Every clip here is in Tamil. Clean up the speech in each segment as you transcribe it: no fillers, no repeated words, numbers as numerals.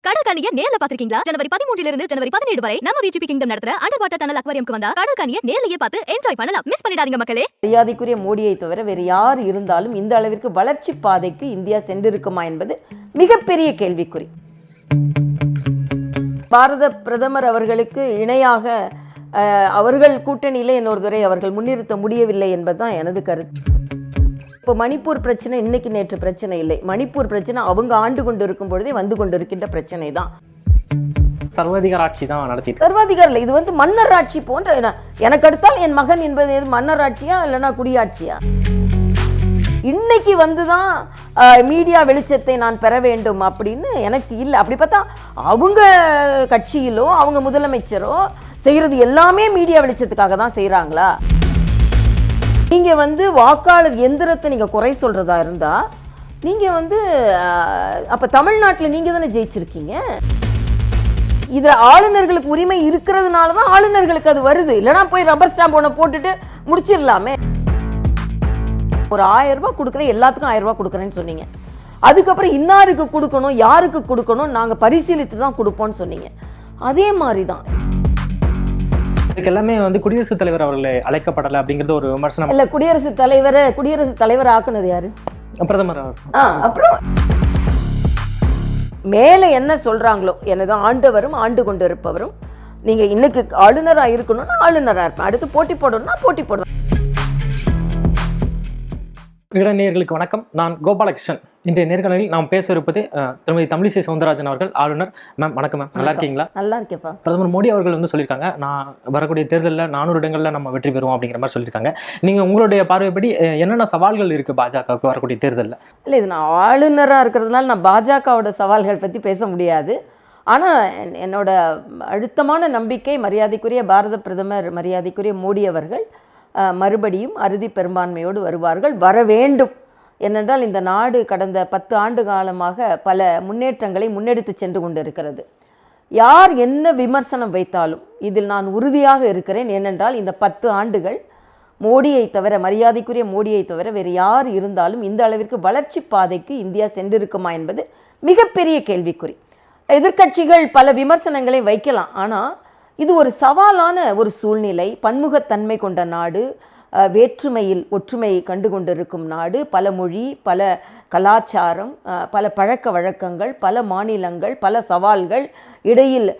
கடற்கனியை நேர்ல பாத்திருக்கீங்களா? ஜனவரி 13 இருந்து ஜனவரி 17 வரை நம்ம விஜிபி கிங்டம் நடத்துற அண்டர் வாட்டர் டனல் அக்வாரியம்க்கு வந்தா கடற்கனியை நேர்லயே பார்த்து என்ஜாய் பண்ணலாம். மிஸ் பண்ணிடாதீங்க மக்களே. மரியாதைக்குரிய மோடியை தவிர வேறு யார் இருந்தாலும் இந்த அளவிற்கு வளர்ச்சி பாதைக்கு இந்தியா சென்றிருக்குமா என்பது மிகப்பெரிய கேள்விக்குறி. பாரத பிரதமர் அவர்களுக்கு இணையாக அவர்கள் கூட்டணியிலே இன்னொரு துறை அவர்கள் முன்னிறுத்த முடியவில்லை என்பதுதான் எனது கருத்து. இப்போ மணிப்பூர் பிரச்சனை இன்னைக்கு நேற்று பிரச்சனை இல்லை. மணிப்பூர் பிரச்சனை அவங்க ஆண்டு கொண்டு இருக்கும் பொழுதே வந்து கொண்டிருக்கின்ற பிரச்சனை தான். சர்வாதிகார ஆட்சி தான் நடத்தி. சர்வாதிகாரம் இல்லை, இது மன்னர் ஆட்சி போன்ற. எனக்கு அடுத்தால் என் மகன் என்பது மன்னர் ஆட்சியா இல்லைன்னா குடியாட்சியா? இன்னைக்கு வந்துதான் மீடியா வெளிச்சத்தை நான் பெற வேண்டும் அப்படின்னு எனக்கு இல்லை. அப்படி பார்த்தா அவங்க கட்சியிலோ அவங்க முதலமைச்சரோ செய்யறது எல்லாமே மீடியா வெளிச்சத்துக்காக தான் செய்யறாங்களா? நீங்க வாக்காளர் எந்திரத்தை நீங்க குறை சொல்றதா இருந்தா நீங்க அப்ப தமிழ்நாட்டில் நீங்க தானே ஜெயிச்சிருக்கீங்க. இது ஆளுநர்களுக்கு உரிமை இருக்கிறதுனால தான் ஆளுநர்களுக்கு அது வருது. இல்லைன்னா போய் ரப்பர் ஸ்டாம்ப் ஒன்று போட்டுட்டு முடிச்சிடலாமே. ஒரு 1000 ரூபாய் கொடுக்குறேன், எல்லாத்துக்கும் 1000 ரூபாய் கொடுக்குறேன்னு சொன்னீங்க. அதுக்கப்புறம் இன்னாருக்கு கொடுக்கணும், யாருக்கு கொடுக்கணும், நாங்கள் பரிசீலித்து தான் கொடுப்போம்னு சொன்னீங்க. அதே மாதிரி தான் இதுக்கு எல்லாமே குடியரசுத் தலைவர் அவர்களை அழைக்கப்படலை அப்படிங்கிறது ஒரு விமர்சனம். இல்லை, குடியரசுத் தலைவர் ஆக்குனது யாரு? பிரதமர். அப்புறம் மேலே என்ன சொல்றாங்களோ, எனது ஆண்டவரும் ஆண்டு கொண்டு இருப்பவரும் நீங்க இன்னைக்கு ஆளுநராக இருக்கணும்னா ஆளுநராக இருப்பேன், அடுத்து போட்டி போடணும்னா போட்டி போடுவேன். நேயர்களுக்கு வணக்கம். நான் கோபாலகிருஷ்ணன். இன்றைய நேர்காணலில் நாம் பேச இருப்பது திருமதி தமிழிசை சவுந்தரராஜன் அவர்கள், ஆளுநர். மேம் வணக்கம். மேம் நல்லா இருக்கீங்களா? நல்லா இருக்கேப்பா. பிரதமர் மோடி அவர்கள் சொல்லியிருக்காங்க, நான் வரக்கூடிய தேர்தலில் 400 இடங்களில் நம்ம வெற்றி பெறுவோம் அப்படிங்கிற மாதிரி சொல்லியிருக்காங்க. நீங்கள் உங்களுடைய பார்வைப்படி என்னென்ன சவால்கள் இருக்குது பாஜகவுக்கு வரக்கூடிய தேர்தலில்? இல்லை, இது நான் ஆளுநராக இருக்கிறதுனால நான் பாஜகவோட சவால்கள் பற்றி பேச முடியாது. ஆனால் என்னோட அழுத்தமான நம்பிக்கை மரியாதைக்குரிய பாரத பிரதமர் மரியாதைக்குரிய மோடி அவர்கள் மறுபடியும் அறுதி பெரும்பான்மையோடு வருவார்கள், வர வேண்டும். ஏனென்றால் இந்த நாடு கடந்த 10 ஆண்டு காலமாக பல முன்னேற்றங்களை முன்னெடுத்து சென்று கொண்டிருக்கிறது. யார் என்ன விமர்சனம் வைத்தாலும் இதில் நான் உறுதியாக இருக்கிறேன். ஏனென்றால் இந்த 10 ஆண்டுகள் மோடியை தவிர, மரியாதைக்குரிய மோடியை தவிர வேறு யார் இருந்தாலும் இந்த அளவிற்கு வளர்ச்சி பாதைக்கு இந்தியா சென்றிருக்குமா என்பது மிகப்பெரிய கேள்விக்குறி. எதிர்க்கட்சிகள் பல விமர்சனங்களை வைக்கலாம், ஆனால் இது ஒரு சவாலான ஒரு சூழ்நிலை. பன்முகத்தன்மை கொண்ட நாடு, வேற்றுமையில் ஒற்றுமை கண்டு கொண்டிருக்கும் நாடு, பல மொழி, பல கலாச்சாரம், பல பழக்க வழக்கங்கள், பல மாநிலங்கள், பல சவால்கள், இடையில்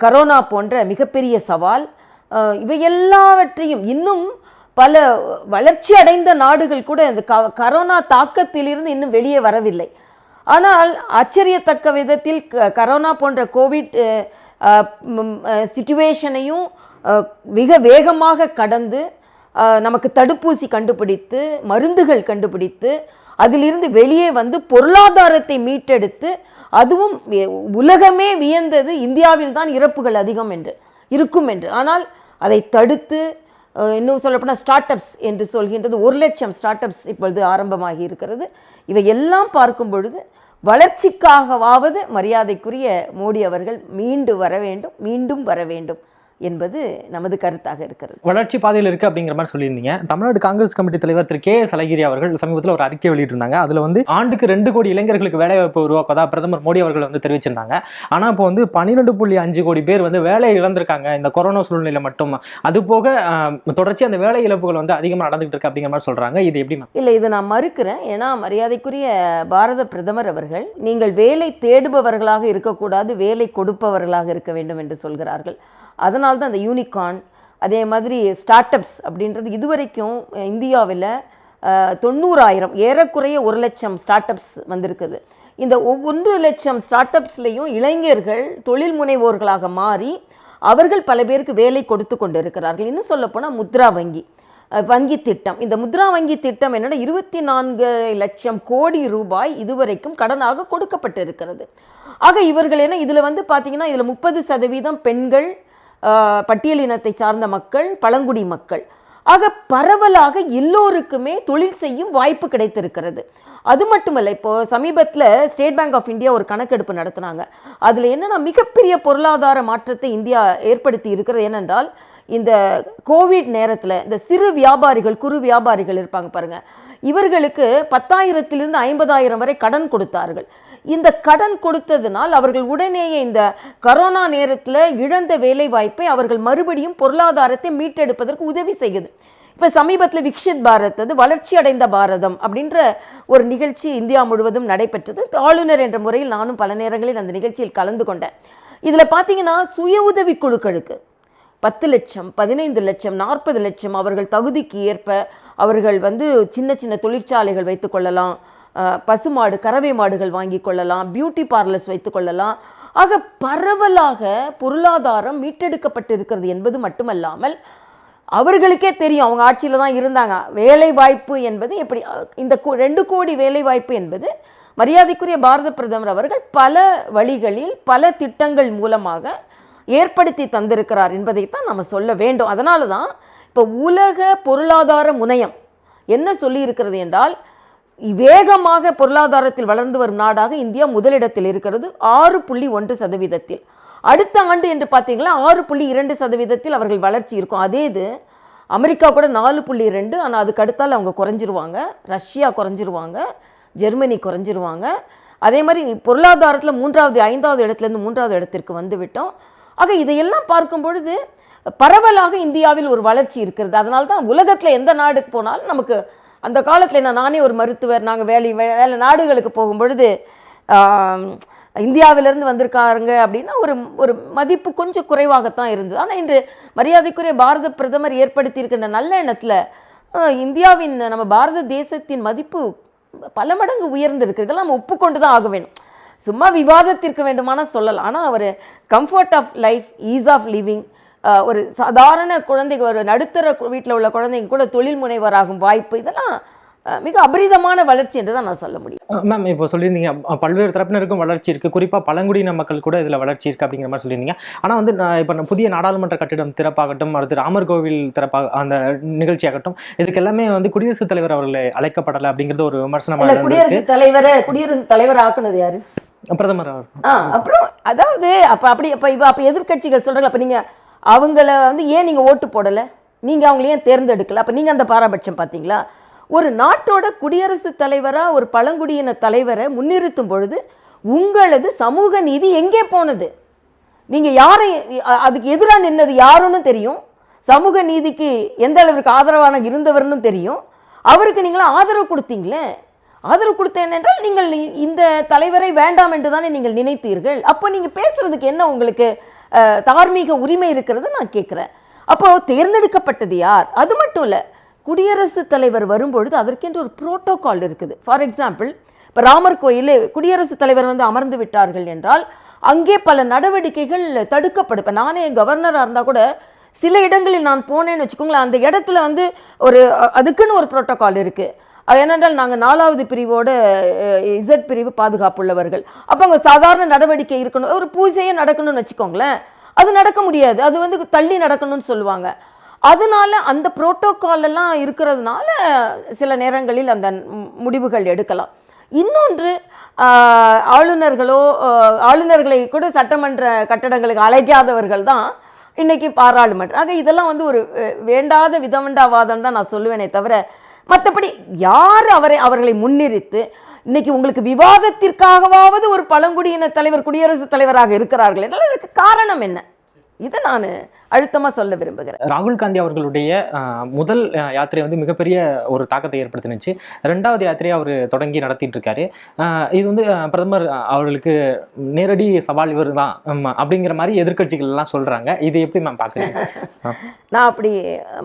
கரோனா போன்ற மிகப்பெரிய சவால். இவை எல்லாவற்றையும் இன்னும் பல வளர்ச்சி அடைந்த நாடுகள் கூட இந்த கரோனா தாக்கத்திலிருந்து இன்னும் வெளியே வரவில்லை. ஆனால் ஆச்சரியத்தக்க விதத்தில் கரோனா போன்ற கோவிட் சிச்சுவேஷனையும் மிக வேகமாக கடந்து நமக்கு தடுப்பூசி கண்டுபிடித்து, மருந்துகள் கண்டுபிடித்து, அதிலிருந்து வெளியே பொருளாதாரத்தை மீட்டெடுத்து, அதுவும் உலகமே வியந்தது இந்தியாவில் தான் இறப்புகள் அதிகம் என்று இருக்கும் என்று. ஆனால் அதை தடுத்து, இன்னும் சொல்லப்போனால் ஸ்டார்ட் அப்ஸ் என்று சொல்கின்றது, 1 லட்சம் ஸ்டார்ட் அப்ஸ் இப்பொழுது ஆரம்பமாகி இருக்கிறது. இவை எல்லாம் பார்க்கும் பொழுது வளர்ச்சிக்காகவாவது மரியாதைக்குரிய மோடி அவர்கள் மீண்டும் வர வேண்டும் என்பது நமது கருத்தாக இருக்கிறது. வளர்ச்சி பாதையில் இருக்கு அப்படிங்கிற மாதிரி சொல்லியிருந்தீங்க. தமிழ்நாடு காங்கிரஸ் கமிட்டி தலைவர் திரு KS அழகிரி அவர்கள் சமீபத்தில் ஒரு அறிக்கை வெளியிட்டிருந்தாங்க. அதில் ஆண்டுக்கு 2 கோடி இளைஞர்களுக்கு வேலைவாய்ப்பு உருவாக்குவதா பிரதமர் மோடி அவர்கள் தெரிவிச்சிருந்தாங்க. ஆனால் இப்போ 12.5 கோடி பேர் வேலை இழந்திருக்காங்க இந்த கொரோனா சூழ்நிலையில மட்டும். அது போக தொடர்ச்சி அந்த வேலை இழப்புகள் அதிகமாக நடந்துகிட்டு இருக்கு அப்படிங்கிற மாதிரி சொல்றாங்க. இது எப்படி? இல்லை, இது நான் மறுக்கிறேன். ஏன்னா மரியாதைக்குரிய பாரத பிரதமர் அவர்கள் நீங்கள் வேலை தேடுபவர்களாக இருக்கக்கூடாது, வேலை கொடுப்பவர்களாக இருக்க வேண்டும் என்று சொல்கிறார்கள். அதனால தான் அந்த யூனிகார்ன், அதே மாதிரி ஸ்டார்ட் அப்ஸ் அப்படின்றது இதுவரைக்கும் இந்தியாவில் 90,000 ஏறக்குறைய 1 லட்சம் ஸ்டார்ட் அப்ஸ் வந்திருக்குது. இந்த 1 லட்சம் ஸ்டார்ட் அப்ஸ்லையும் இளைஞர்கள் தொழில் முனைவோர்களாக மாறி அவர்கள் பல பேருக்கு வேலை கொடுத்து கொண்டு இருக்கிறார்கள். இன்னும் சொல்லப்போனால் முத்ரா வங்கி திட்டம், இந்த முத்ரா வங்கி திட்டம் என்னென்னா 24 லட்சம் கோடி ரூபாய் இதுவரைக்கும் கடனாக கொடுக்கப்பட்டு இருக்கிறது. ஆக இவர்கள் என்ன இதில் பார்த்தீங்கன்னா இதில் 30% பெண்கள், பட்டியலினத்தை சார்ந்த மக்கள், பழங்குடி மக்கள். ஆக பரவலாக எல்லோருக்குமே தொழில் செய்யும் வாய்ப்பு கிடைத்திருக்கிறது. அது மட்டுமல்ல, இப்போ சமீபத்தில் ஸ்டேட் பேங்க் ஆஃப் இந்தியா ஒரு கணக்கெடுப்பு நடத்தினாங்க. அதில் என்னென்னா மிகப்பெரிய பொருளாதார மாற்றத்தை இந்தியா ஏற்படுத்தி இருக்கிறது. ஏனென்றால் இந்த கோவிட் நேரத்தில் இந்த சிறு வியாபாரிகள், குறு வியாபாரிகள் இருப்பாங்க பாருங்க, இவர்களுக்கு 10,000 to 50,000 வரை கடன் கொடுத்தார்கள். இந்த கடன் கொடுத்ததுனால் அவர்கள் உடனேயே இந்த கரோனா நேரத்தில் இழந்த வேலை வாய்ப்பை அவர்கள் மறுபடியும் பொருளாதாரத்தை மீட்டெடுப்பதற்கு உதவி செய்யுது. இப்போ சமீபத்தில் விக்ஷித் பாரத், அது வளர்ச்சி அடைந்த பாரதம் அப்படின்ற ஒரு நிகழ்ச்சி இந்தியா முழுவதும் நடைபெற்றது. ஆளுநர் என்ற முறையில் நானும் பல நேரங்களில் அந்த நிகழ்ச்சியில் கலந்து கொண்டேன். இதில் பார்த்தீங்கன்னா சுய உதவி குழுக்களுக்கு 10 லட்சம், 15 லட்சம், 40 லட்சம் அவர்கள் தகுதிக்கு ஏற்ப அவர்கள் சின்ன சின்ன தொழிற்சாலைகள் வைத்துக் கொள்ளலாம், பசுமாடு கறவை மாடுகள் வாங்கி கொள்ளலாம், பியூட்டி பார்லர்ஸ் வைத்துக் கொள்ளலாம். ஆக பரவலாக பொருளாதாரம் மீட்டெடுக்கப்பட்டு இருக்கிறது என்பது மட்டுமல்லாமல் அவர்களுக்கே தெரியும், அவங்க ஆட்சியில் தான் இருந்தாங்க, வேலை வாய்ப்பு என்பது எப்படி, இந்த 2 கோடி வேலை வாய்ப்பு என்பது மரியாதைக்குரிய பாரத பிரதமர் அவர்கள் பல வழிகளில் பல திட்டங்கள் மூலமாக ஏற்படுத்தி தந்திருக்கிறார் என்பதைத்தான் நம்ம சொல்ல வேண்டும். அதனால தான் இப்போ உலக பொருளாதார முனையம் என்ன சொல்லி இருக்கிறது என்றால், வேகமாக பொருளாதாரத்தில் வளர்ந்து வரும் நாடாக இந்தியா முதலிடத்தில் இருக்கிறது 6.1%. அடுத்த ஆண்டு என்று பார்த்தீங்களா 6.2% அவர்கள் வளர்ச்சி இருக்கும். அதே இது அமெரிக்கா கூட 4.2, ஆனால் அதுக்கு அடுத்தால் அவங்க குறைஞ்சிருவாங்க, ரஷ்யா குறைஞ்சிருவாங்க, ஜெர்மனி குறைஞ்சிருவாங்க. அதே மாதிரி பொருளாதாரத்தில் 3வது 5வது இடத்துலேருந்து 3வது இடத்திற்கு வந்துவிட்டோம். ஆக இதையெல்லாம் பார்க்கும் பொழுது பரவலாக இந்தியாவில் ஒரு வளர்ச்சி இருக்கிறது. அதனால தான் உலகத்தில் எந்த நாடுக்கு போனாலும் நமக்கு அந்த காலத்தில் நானே ஒரு மருத்துவர், நாங்கள் வேலை நாடுகளுக்கு போகும் பொழுது இந்தியாவிலிருந்து வந்திருக்காருங்க அப்படின்னா ஒரு மதிப்பு கொஞ்சம் குறைவாகத்தான் இருந்தது. ஆனால் இன்று மரியாதைக்குரிய பாரத பிரதமர் ஏற்படுத்தி இருக்கின்ற நல்ல எண்ணத்தில் இந்தியாவின் நம்ம பாரத தேசத்தின் மதிப்பு பல மடங்கு உயர்ந்திருக்கு. இதெல்லாம் நம்ம ஒப்புக்கொண்டு தான் ஆக வேணும். சும்மா விவாதத்திற்கு வேண்டுமான சொல்லலாம். ஆனால் அவர் comfort of life, ease of living, ஒரு சாதாரண குழந்தைங்க, ஒரு நடுத்தர வீட்டில் உள்ள குழந்தைங்க கூட தொழில் முனைவராகும் வாய்ப்பு, இதெல்லாம் மிக அபரிதமான வளர்ச்சி என்று தான் நான் சொல்ல முடியும். மேம், இப்போ சொல்லியிருந்தீங்க பல்வேறு தரப்பினருக்கும் வளர்ச்சி இருக்குது, குறிப்பாக பழங்குடியின மக்கள் கூட இதில் வளர்ச்சி இருக்குது அப்படிங்கிற மாதிரி சொல்லியிருந்தீங்க. ஆனால் இப்போ புதிய நாடாளுமன்ற கட்டிடம் திறப்பாகட்டும், அடுத்து ராமர் கோவில் திறப்பாக அந்த நிகழ்ச்சி ஆகட்டும், இதுக்கு எல்லாமே குடியரசுத் தலைவர் அவர்களை அழைக்கப்படலை அப்படிங்கிறது ஒரு விமர்சனமாக. குடியரசுத் தலைவர் ஆக்குனது யாரு? பிரதமர் அவர். அப்புறம் அதாவது அப்போ எதிர்கட்சிகள் சொல்றாங்க, அப்போ நீங்கள் அவங்கள ஏன் நீங்கள் ஓட்டு போடலை, நீங்கள் அவங்கள ஏன் தேர்ந்தெடுக்கல, அப்போ நீங்கள் அந்த பாராபட்சம் பார்த்தீங்களா? ஒரு நாட்டோட குடியரசுத் தலைவராக ஒரு பழங்குடியின தலைவரை முன்னிறுத்தும் பொழுது உங்களது சமூக நீதி எங்கே போனது? நீங்கள் யாரை அதுக்கு எதிராக நின்னது யாருன்னு தெரியும், சமூக நீதிக்கு எந்த அளவிற்கு ஆதரவான இருந்தவர்னு தெரியும். அவருக்கு நீங்களாம் ஆதரவு கொடுத்தீங்களே, ஆதரவு கொடுத்தேன் என்றால் நீங்கள் இந்த தலைவரை வேண்டாம் என்று தானே நீங்கள் நினைத்தீர்கள். அப்போ நீங்கள் பேசுறதுக்கு என்ன உங்களுக்கு தார்மீக உரிமை இருக்கிறது நான் கேட்குறேன். அப்போ தேர்ந்தெடுக்கப்பட்டது யார்? அது மட்டும் இல்லை, குடியரசுத் தலைவர் வரும்பொழுது அதற்கென்று ஒரு புரோட்டோகால் இருக்குது. ஃபார் எக்ஸாம்பிள், இப்போ ராமர் கோயிலில் குடியரசுத் தலைவர் அமர்ந்து விட்டார்கள் என்றால் அங்கே பல நடவடிக்கைகள் தடுக்கப்படும். இப்போ நானே கவர்னராக இருந்தால் கூட சில இடங்களில் நான் போனேன்னு வச்சுக்கோங்களேன், அந்த இடத்துல ஒரு அதுக்குன்னு ஒரு புரோட்டோகால் இருக்குது. ஏனென்றால் நாங்கள் 4வது பிரிவோட இசட் பிரிவு பாதுகாப்புள்ளவர்கள். அப்போ அங்கே சாதாரண நடவடிக்கை இருக்கணும், ஒரு பூஜையே நடக்கணும்னு வச்சுக்கோங்களேன், அது நடக்க முடியாது, அது தள்ளி நடக்கணும்னு சொல்லுவாங்க. அதனால அந்த புரோட்டோகால் எல்லாம் இருக்கிறதுனால சில நேரங்களில் அந்த முடிவுகள் எடுக்கலாம். இன்னொன்று, ஆளுநர்களை கூட சட்டமன்ற கட்டடங்களுக்கு அழைக்காதவர்கள் தான் இன்னைக்கு பாராளுமன்றம். ஆக இதெல்லாம் ஒரு வேண்டாத விதவண்டாவாதம் தான் நான் சொல்லுவேனே தவிர, மற்றபடி யார் அவர்களை முன்னிறுத்து இன்னைக்கு உங்களுக்கு விவாதத்திற்காகவாவது ஒரு பழங்குடியின தலைவர் குடியரசுத் தலைவராக இருக்கிறார்கள் என்றால் இதற்கு காரணம் என்ன? இதை நான் அழுத்தமாக சொல்ல விரும்புகிறேன். ராகுல் காந்தி அவர்களுடைய முதல் யாத்திரை மிகப்பெரிய ஒரு தாக்கத்தை ஏற்படுத்தினுச்சு. 2வது யாத்திரையை அவர் தொடங்கி நடத்திட்டு இருக்காரு. இது பிரதமர் அவர்களுக்கு நேரடி சவால் இவர் தான் அப்படிங்கிற மாதிரி எதிர்கட்சிகள் எல்லாம் சொல்றாங்க. இது எப்படி மேம் பார்க்குறீங்க? நான் அப்படி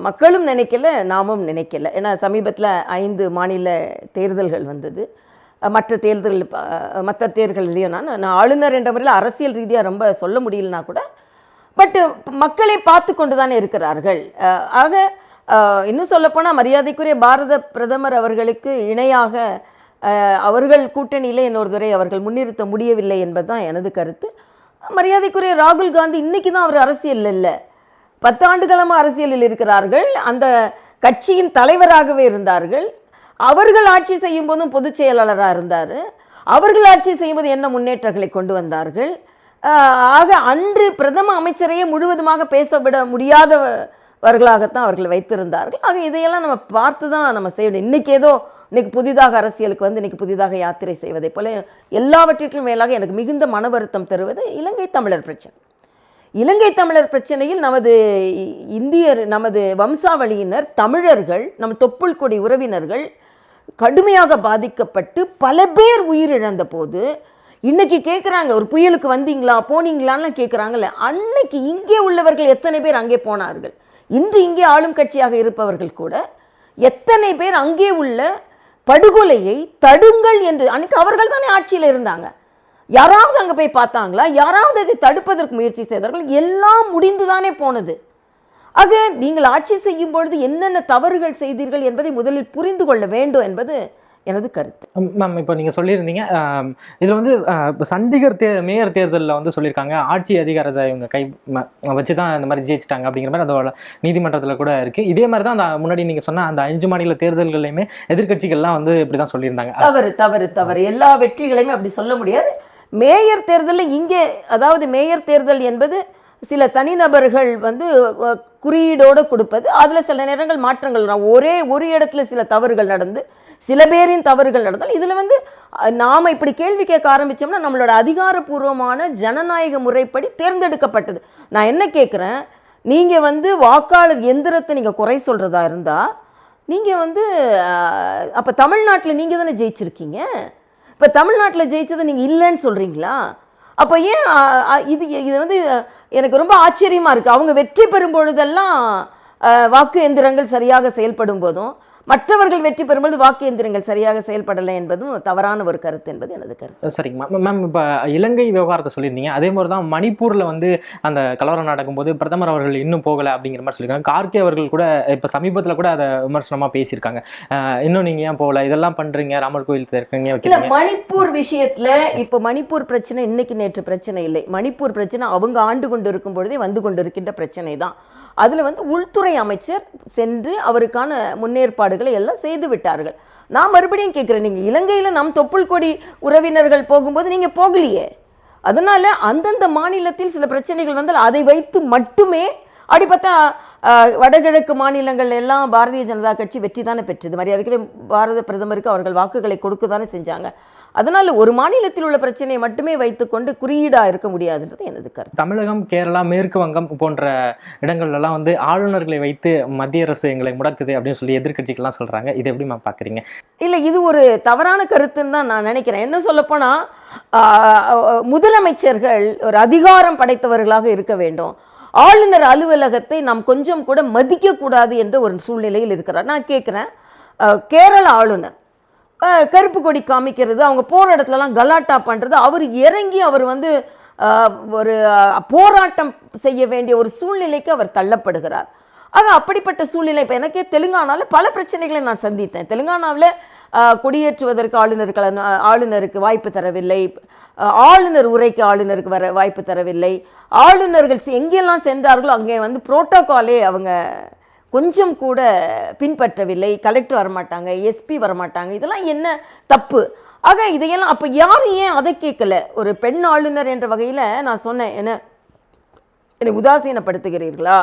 மக்களும் நினைக்கல, நாமும் நினைக்கல. ஏன்னா சமீபத்தில் 5 மாநில தேர்தல்கள் வந்தது. மற்ற தேர்தல்லையும் நான் ஆளுநர் என்ற முறையில் அரசியல் ரீதியாக ரொம்ப சொல்ல முடியலனா கூட, பட் மக்களை பார்த்து கொண்டு தானே இருக்கிறார்கள். ஆக இன்னும் சொல்லப்போனால் மரியாதைக்குரிய பாரத பிரதமர் அவர்களுக்கு இணையாக அவர்கள் கூட்டணியில் இன்னொரு துறை அவர்கள் முன்னிறுத்த முடியவில்லை என்பது தான் எனது கருத்து. மரியாதைக்குரிய ராகுல் காந்தி இன்னைக்கு தான் அவர் அரசியல் இல்லை, 10 ஆண்டுகாலமாக அரசியலில் இருக்கிறார்கள். அந்த கட்சியின் தலைவராகவே இருந்தார்கள். அவர்கள் ஆட்சி செய்யும் போதும் பொதுச் செயலாளராக இருந்தார். அவர்கள் ஆட்சி செய்யும்போது என்ன முன்னேற்றங்களை கொண்டு வந்தார்கள். ஆக அன்று பிரதம அமைச்சரையே முழுவதுமாக பேசவிட முடியாதவர்களாகத்தான் அவர்கள் வைத்திருந்தார்கள். ஆக இதையெல்லாம் நம்ம பார்த்து தான் நம்ம செய்யணும். இன்னைக்கு ஏதோ இன்னைக்கு புதிதாக அரசியலுக்கு வந்து இன்னைக்கு புதிதாக யாத்திரை செய்வதை போல எல்லாவற்றிற்கும் மேலாக எனக்கு மிகுந்த மன வருத்தம் தருவது இலங்கை தமிழர் பிரச்சனை. இலங்கை தமிழர் பிரச்சனையில் நமது வம்சாவளியினர், தமிழர்கள், நம் தொப்புள் கொடி உறவினர்கள் கடுமையாக பாதிக்கப்பட்டு பல பேர் உயிரிழந்த போது இன்னைக்கு கேட்குறாங்க, ஒரு புயலுக்கு வந்தீங்களா போனீங்களான்னு கேட்குறாங்கல்ல. அன்னைக்கு இங்கே உள்ளவர்கள் எத்தனை பேர் அங்கே போனார்கள்? இன்று இங்கே ஆளும் கட்சியாக இருப்பவர்கள் கூட எத்தனை பேர் அங்கே உள்ள படுகொலையை தடுங்கள் என்று, அன்னைக்கு அவர்கள் தானே ஆட்சியில் இருந்தாங்க. யாராவது அங்கே போய் பார்த்தாங்களா? யாராவது அதை தடுப்பதற்கு முயற்சி செய்தார்கள்? எல்லாம் முடிந்துதானே போனது. ஆக நீங்கள் ஆட்சி செய்யும் பொழுது என்னென்ன தவறுகள் செய்தீர்கள் என்பதை முதலில் புரிந்து கொள்ள வேண்டும் என்பது எனது கருத்து. மேம், இப்போ நீங்கள் சொல்லியிருந்தீங்க இதில் வந்து சண்டிகர் மேயர் தேர்தலில் வந்து சொல்லியிருக்காங்க ஆட்சி அதிகாரத்தை இவங்க கை வச்சு தான் இந்த மாதிரி ஜெயிச்சிட்டாங்க அப்படிங்கிற மாதிரி அதோட நீதிமன்றத்தில் கூட இருக்குது. இதே மாதிரி தான் அந்த முன்னாடி நீங்கள் சொன்ன அந்த 5 மாநில தேர்தல்களையுமே எதிர்கட்சிகள்லாம் வந்து இப்படி தான் சொல்லியிருந்தாங்க. தவறு தவறு தவறு. எல்லா வெற்றிகளையுமே அப்படி சொல்ல முடியாது. மேயர் தேர்தலில் இங்கே, அதாவது மேயர் தேர்தல் என்பது சில தனிநபர்கள் வந்து குறியீடோடு கொடுப்பது, அதில் சில நேரங்கள் மாற்றங்கள், ஒரு இடத்துல சில தவறுகள் நடந்து சில பேரின் தவறுகள் நடந்தால் இதில் வந்து நாம் இப்படி கேள்வி கேட்க ஆரம்பித்தோம்னா நம்மளோட அதிகாரப்பூர்வமான ஜனநாயக முறைப்படி தேர்ந்தெடுக்கப்பட்டது. நான் என்ன கேட்குறேன், நீங்கள் வந்து வாக்காளர் எந்திரத்தை நீங்கள் குறை சொல்கிறதா இருந்தால் நீங்கள் வந்து அப்போ தமிழ்நாட்டில் நீங்கள் தானே ஜெயிச்சிருக்கீங்க. இப்போ தமிழ்நாட்டில் ஜெயிச்சதை நீங்கள் இல்லைன்னு சொல்கிறீங்களா? அப்போ ஏன் இது வந்து எனக்கு ரொம்ப ஆச்சரியமாக இருக்குது. அவங்க வெற்றி பெறும் பொழுதெல்லாம் வாக்கு எந்திரங்கள் சரியாக செயல்படும் போதும் மற்றவர்கள் வெற்றி பெறும்போது வாக்கு எந்திரங்கள் சரியாக செயல்படலை என்பதும் தவறான ஒரு கருத்து என்பது எனது கருத்து. சரிங்க மேம், இப்போ இலங்கை விவகாரத்தை சொல்லியிருந்தீங்க. அதே மாதிரி தான் மணிப்பூரில் வந்து அந்த கலவரம் நடக்கும்போது பிரதமர் அவர்கள் இன்னும் போகலை அப்படிங்கிற மாதிரி சொல்லியிருக்காங்க. கார்கே அவர்கள் கூட இப்போ சமீபத்தில் கூட அதை விமர்சனமாக பேசியிருக்காங்க. இன்னும் நீங்கள் ஏன் போகல, இதெல்லாம் பண்ணுறீங்க, ராமர் கோயில் இருக்கீங்க. மணிப்பூர் விஷயத்தில் இப்போ மணிப்பூர் பிரச்சனை இன்னைக்கு நேற்று பிரச்சனை இல்லை. மணிப்பூர் பிரச்சனை அவங்க ஆண்டு கொண்டு இருக்கும் பொழுதே வந்து கொண்டு இருக்கின்ற பிரச்சனை தான். அதில் வந்து உள்துறை அமைச்சர் சென்று அவருக்கான முன்னேற்பாடுகளை எல்லாம் செய்து விட்டார்கள். நான் மறுபடியும் கேட்குறேன், நீங்கள் இலங்கையில் நம் தொப்புள் கொடி உறவினர்கள் போகும்போது நீங்கள் போகலையே. அதனால் அந்தந்த மாநிலத்தில் சில பிரச்சனைகள் வந்தால் அதை வைத்து மட்டுமே அப்படி பார்த்தா வடகிழக்கு மாநிலங்கள் எல்லாம் பாரதிய ஜனதா கட்சி வெற்றி தானே பெற்றது. மரியாதைக்குரிய பாரத பிரதமருக்கு அவர்கள் வாக்குகளை கொடுக்க தானே செஞ்சாங்க. அதனால் ஒரு மாநிலத்தில் உள்ள பிரச்சனையை மட்டுமே வைத்துக்கொண்டு குறியீடாக இருக்க முடியாதுன்றது எனது கருத்து. தமிழகம், கேரளா, மேற்கு வங்கம் போன்ற இடங்கள்லாம் வந்து ஆளுநர்களை வைத்து மத்திய அரசு எங்களை முடக்குது அப்படின்னு சொல்லி எதிர்கட்சிகள்லாம் சொல்கிறாங்க. இது எப்படி மேம் பார்க்குறீங்க? இல்லை, இது ஒரு தவறான கருத்துன்னு தான் நான் நினைக்கிறேன். என்ன சொல்லப்போனால் முதலமைச்சர்கள் ஒரு அதிகாரம் படைத்தவர்களாக இருக்க வேண்டும். ஆளுநர் அலுவலகத்தை நாம் கொஞ்சம் கூட மதிக்கக்கூடாது என்ற ஒரு சூழ்நிலையில் இருக்கிறார். நான் கேட்குறேன், கேரள ஆளுநர் கருப்பு கொடி காமிக்கிறது, அவங்க போகிற இடத்துலலாம் கலாட்டா பண்ணுறது, அவர் இறங்கி அவர் வந்து ஒரு போராட்டம் செய்ய வேண்டிய ஒரு சூழ்நிலைக்கு அவர் தள்ளப்படுகிறார். ஆக அப்படிப்பட்ட சூழ்நிலை இப்போ எனக்கே தெலுங்கானாவில் பல பிரச்சனைகளை நான் சந்தித்தேன். தெலுங்கானாவில் கொடியேற்றுவதற்கு ஆளுநருக்கு வாய்ப்பு தரவில்லை, ஆளுநர் உரைக்கு ஆளுநருக்கு வர வாய்ப்பு தரவில்லை, ஆளுநர்கள் எங்கெல்லாம் சென்றார்களோ அங்கே வந்து புரோட்டோகாலே அவங்க கொஞ்சம் கூட பின்பற்றவில்லை. கலெக்டர் வரமாட்டாங்க, எஸ்பி வரமாட்டாங்க, இதெல்லாம் என்ன தப்பு? ஆக இதையெல்லாம் அப்போ யாரும் ஏன் அதை கேட்கல? ஒரு பெண் ஆளுநர் என்ற வகையில் நான் சொன்னேன், என்னை உதாசீனப்படுத்துகிறீர்களா?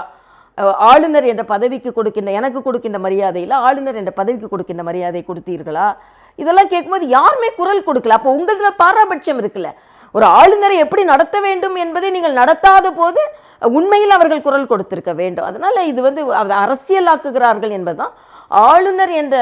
ஆளுநர் என்ற பதவிக்கு எனக்கு கொடுக்கின்ற மரியாதையில் ஆளுநர் என்ற பதவிக்கு கொடுக்கின்ற மரியாதை கொடுத்தீர்களா? இதெல்லாம் கேட்கும்போது யாருமே குரல் கொடுக்கல. அப்போ உங்களதுல பாராபட்சம் இருக்குல்ல. ஒரு ஆளுநரை எப்படி நடத்த வேண்டும் என்பதை நீங்கள் நடத்தாத போது உண்மையில் அவர்கள் குரல் கொடுத்திருக்க வேண்டும். அதனால் இது வந்து அரசியலாக்குகிறார்கள் என்பதுதான். ஆளுநர் என்ற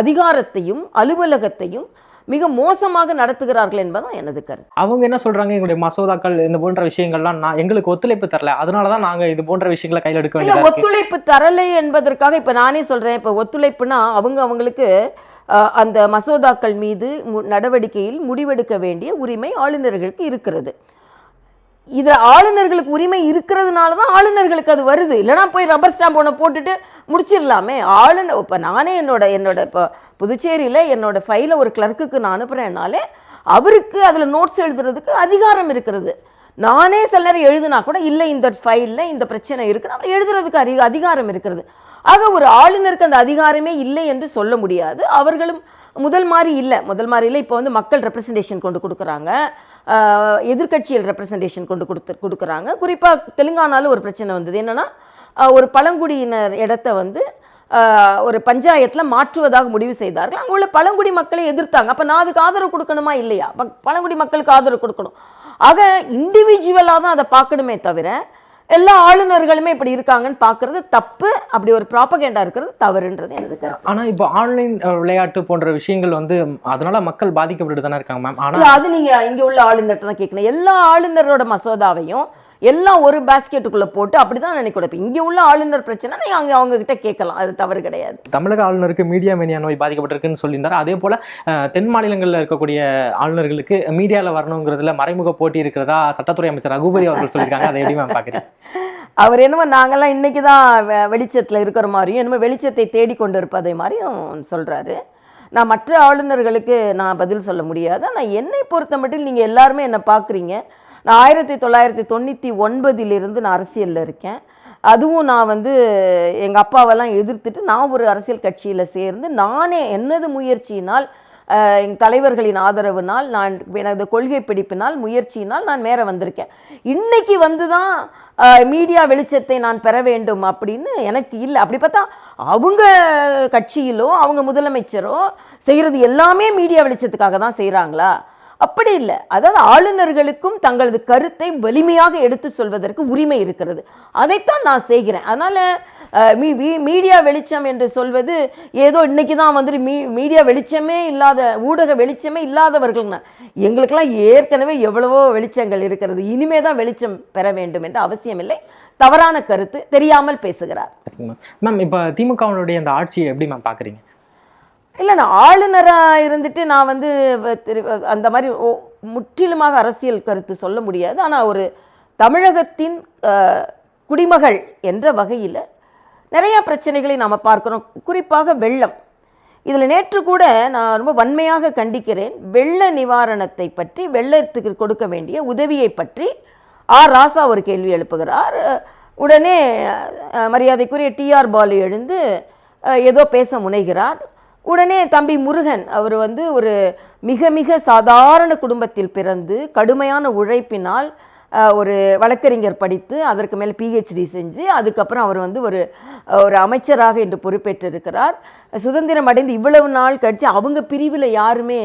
அதிகாரத்தையும் அலுவலகத்தையும் மிக மோசமாக நடத்துகிறார்கள் என்பதுதான் எனது கருத்து. அவங்க என்ன சொல்றாங்க, எங்களுடைய மசோதாக்கள் இந்த போன்ற விஷயங்கள்லாம் எங்களுக்கு ஒத்துழைப்பு தரல, அதனாலதான் நாங்க இது போன்ற விஷயங்களை கையில் எடுக்க வேண்டியது. ஒத்துழைப்பு தரலை என்பதற்காக இப்ப நானே சொல்றேன், இப்ப ஒத்துழைப்புனா அவங்களுக்கு அந்த மசோதாக்கள் மீது நடவடிக்கையில் முடிவெடுக்க வேண்டிய உரிமை ஆளுநர்களுக்கு இருக்கிறது. இது ஆளுநர்களுக்கு உரிமை இருக்கிறதுனால தான் ஆளுநர்களுக்கு அது வருது. இல்லைனா போய் ரப்பர் ஸ்டாம்ப் ஒன்று போட்டுட்டு முடிச்சிடலாமே. ஆளுநர் இப்போ நானே என்னோட இப்போ புதுச்சேரியில் என்னோட ஃபைலை ஒரு கிளர்க்குக்கு நான் அனுப்புகிறேன்னாலே அவருக்கு அதில் நோட்ஸ் எழுதுறதுக்கு அதிகாரம் இருக்கிறது. நானே சில நேரம் எழுதுனா கூட இல்லை இந்த ஃபைலில் இந்த பிரச்சனை இருக்குன்னு அவர் எழுதுறதுக்கு அதிகாரம் இருக்கிறது. ஆக ஒரு ஆளுநருக்கு அந்த அதிகாரமே இல்லை என்று சொல்ல முடியாது. அவர்களும் முதல் மாதிரி இல்லை. இப்போ வந்து மக்கள் ரெப்ரசன்டேஷன் கொண்டு கொடுக்குறாங்க, எதிர்கட்சியில் ரெப்ரசன்டேஷன் கொண்டு கொடுக்குறாங்க. குறிப்பாக தெலுங்கானாவில் ஒரு பிரச்சனை வந்தது. என்னென்னா ஒரு பழங்குடியினர் இடத்த வந்து ஒரு பஞ்சாயத்தில் மாற்றுவதாக முடிவு செய்தார்கள். அங்கே உள்ள பழங்குடி மக்களை எதிர்த்தாங்க. அப்போ நான் அதுக்கு ஆதரவு கொடுக்கணுமா இல்லையா? பழங்குடி மக்களுக்கு ஆதரவு கொடுக்கணும். ஆக இண்டிவிஜுவலாக தான் அதை பார்க்கணுமே தவிர எல்லா ஆளுநர்களுமே இப்படி இருக்காங்கன்னு பார்க்கறது தப்பு. அப்படி ஒரு ப்ராபகேண்டா இருக்கிறது தவறுன்றது எனக்கு. ஆனால் இப்போ ஆன்லைன் விளையாட்டு போன்ற விஷயங்கள் வந்து அதனால மக்கள் பாதிக்கப்பட்டு தானே இருக்காங்க மேம். ஆனால் அது நீங்கள் இங்கே உள்ள ஆளுநர்கிட்ட தான் கேட்கணும். எல்லா ஆளுநரோட மசோதாவையும் எல்லாம் ஒரு பேஸ்கெட்டுக்குள்ளே போட்டு அப்படி தான் நினைக்கூட. இப்போ இங்கே உள்ள ஆளுநர் பிரச்சனை நீங்கள் அங்கே அவங்ககிட்ட கேட்கலாம், அது தவறு கிடையாது. தமிழக ஆளுநருக்கு மீடியா மேனியா நோய் பாதிக்கப்பட்டிருக்குன்னு சொல்லியிருந்தார். அதே போல் தென் மாநிலங்களில் இருக்கக்கூடிய ஆளுநர்களுக்கு மீடியாவில் வரணுங்கிறதுல மறைமுக போட்டி இருக்கிறதா சட்டத்துறை அமைச்சர் ரகுபதி அவர்கள் சொல்லியிருக்காங்க. அதை எப்படி மேம் பார்க்குறேன்? அவர் என்னமோ நாங்கள்லாம் இன்றைக்கி தான் வெளிச்சத்தில் இருக்கிற மாதிரியும் என்னமோ வெளிச்சத்தை தேடிக்கொண்டு இருப்பதை மாதிரியும் சொல்கிறாரு. நான் மற்ற ஆளுநர்களுக்கு நான் பதில் சொல்ல முடியாது. ஆனால் என்னை பொறுத்த மட்டும் நீங்கள் எல்லாருமே என்னை பார்க்குறீங்க. நான் 1999 நான் அரசியலில் இருக்கேன். அதுவும் நான் வந்து எங்கள் அப்பாவெல்லாம் எதிர்த்துட்டு நான் ஒரு அரசியல் கட்சியில் சேர்ந்து நானே என்னது முயற்சியினால் எங்கள் தலைவர்களின் ஆதரவுனால் நான் எனது கொள்கை பிடிப்பினால் முயற்சியினால் நான் மேலே வந்திருக்கேன். இன்றைக்கி வந்து தான் மீடியா வெளிச்சத்தை நான் பெற வேண்டும் அப்படின்னு எனக்கு இல்லை. அப்படி பார்த்தா அவங்க கட்சியிலோ அவங்க முதலமைச்சரோ செய்கிறது எல்லாமே மீடியா வெளிச்சத்துக்காக தான் செய்கிறாங்களா? அப்படி இல்லை. அதாவது ஆளுநர்களுக்கும் தங்களது கருத்தை வலிமையாக எடுத்து சொல்வதற்கு உரிமை இருக்கிறது. அதைத்தான் நான் செய்கிறேன். அதனால் மீடியா வெளிச்சம் என்று சொல்வது ஏதோ இன்னைக்கு தான் வந்துட்டு மீடியா வெளிச்சமே இல்லாத ஊடக வெளிச்சமே இல்லாதவர்கள்னா எங்களுக்கெல்லாம் ஏற்கனவே எவ்வளவோ வெளிச்சங்கள் இருக்கிறது. இனிமே தான் வெளிச்சம் பெற வேண்டும் என்று அவசியம் இல்லை. தவறான கருத்து, தெரியாமல் பேசுகிறார். மேம், இப்போ திமுகவுடைய அந்த ஆட்சியை எப்படி மேம் பார்க்குறீங்க? இல்லை, நான் ஆளுநராக இருந்துட்டு நான் வந்து அந்த மாதிரி முற்றிலுமாக அரசியல் கருத்து சொல்ல முடியாது. ஆனால் ஒரு தமிழகத்தின் குடிமகள் என்ற வகையில் நிறையா பிரச்சனைகளை நாம் பார்க்குறோம். குறிப்பாக வெள்ளம். இதில் நேற்று கூட நான் ரொம்ப வன்மையாக கண்டிக்கிறேன். வெள்ள நிவாரணத்தை பற்றி, வெள்ளத்துக்கு கொடுக்க வேண்டிய உதவியை பற்றி ராசா ஒரு கேள்வி எழுப்புகிறார். உடனே மரியாதைக்குரிய டிஆர் பாலு எழுந்து ஏதோ பேச முனைகிறார். உடனே தம்பி முருகன் அவர் வந்து ஒரு மிக மிக சாதாரண குடும்பத்தில் பிறந்து கடுமையான உழைப்பினால் ஒரு வழக்கறிஞர் படித்து அதற்கு மேலே பிஹெச்டி செஞ்சு அதுக்கப்புறம் அவர் வந்து ஒரு அமைச்சராக இன்று பொறுப்பேற்றிருக்கிறார். சுதந்திரம் அடைந்து இவ்வளவு நாள் கழித்து அவங்க பிரிவில் யாருமே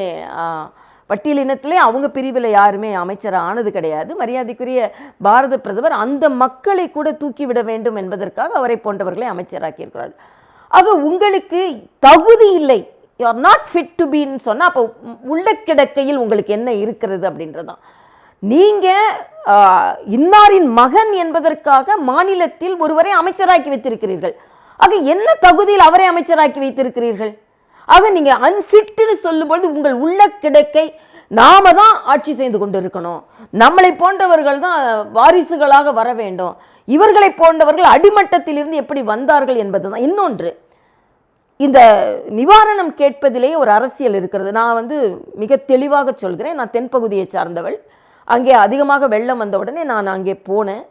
பட்டியலினத்திலே அவங்க பிரிவில் யாருமே அமைச்சர் ஆனது கிடையாது. மரியாதைக்குரிய பாரத பிரதமர் அந்த மக்களை கூட தூக்கிவிட வேண்டும் என்பதற்காக அவரை போன்றவர்களை அமைச்சராக்கியிருக்கிறார். ஆக உங்களுக்கு தகுதி இல்லை, you are not fit to பின்னு சொன்னால் அப்போ உள்ள கிடக்கையில் உங்களுக்கு என்ன இருக்கிறது அப்படின்றதான். நீங்கள் இன்னாரின் மகன் என்பதற்காக மாநிலத்தில் ஒருவரை அமைச்சராக்கி வைத்திருக்கிறீர்கள். ஆக என்ன தகுதியில் அவரை அமைச்சராக்கி வைத்திருக்கிறீர்கள்? ஆக நீங்கள் அன்ஃபிட்னு சொல்லும்பொழுது உங்கள் உள்ள கிடக்கை நாம தான் ஆட்சி செய்து கொண்டு இருக்கணும், நம்மளை போன்றவர்கள் தான் வாரிசுகளாக வர வேண்டும், இவர்களை போன்றவர்கள் அடிமட்டத்திலிருந்து எப்படி வந்தார்கள் என்பது தான். இன்னொன்று, இந்த நிவாரணம் கேட்பதிலேயே ஒரு அரசியல் இருக்கிறது. நான் வந்து மிக தெளிவாக சொல்கிறேன். நான் தென்பகுதியை சார்ந்தவள். அங்கே அதிகமாக வெள்ளம் வந்த உடனே நான் அங்கே போனேன்.